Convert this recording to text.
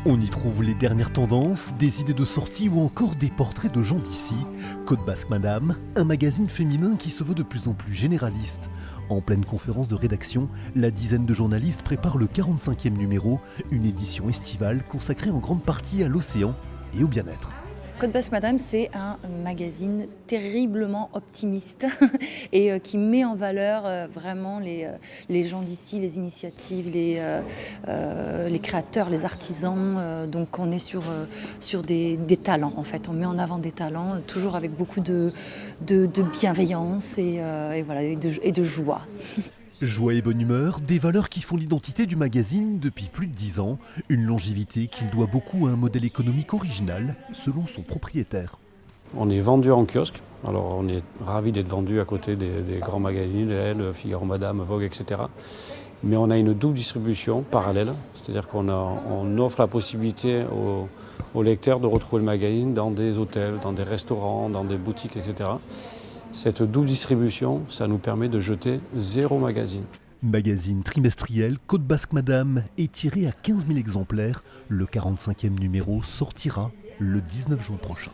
On y trouve les dernières tendances, des idées de sortie ou encore des portraits de gens d'ici. Côte Basque Madame, un magazine féminin qui se veut de plus en plus généraliste. En pleine conférence de rédaction, la dizaine de journalistes prépare le 45e numéro, une édition estivale consacrée en grande partie à l'océan et au bien-être. Côte Basque Madame, c'est un magazine terriblement optimiste et qui met en valeur vraiment les gens d'ici, les initiatives, les créateurs, les artisans. Donc on est sur des talents en fait. On met en avant des talents, toujours avec beaucoup de bienveillance et de joie. Joie et bonne humeur, des valeurs qui font l'identité du magazine depuis plus de 10 ans, une longévité qu'il doit beaucoup à un modèle économique original, selon son propriétaire. On est vendu en kiosque, alors on est ravis d'être vendu à côté des grands magazines, Elle, Figaro Madame, Vogue, etc. Mais on a une double distribution parallèle, c'est-à-dire qu'on offre la possibilité aux lecteurs de retrouver le magazine dans des hôtels, dans des restaurants, dans des boutiques, etc. Cette double distribution, ça nous permet de jeter 0 magazine. Magazine trimestriel Côte Basque Madame est tiré à 15 000 exemplaires. Le 45e numéro sortira le 19 juin prochain.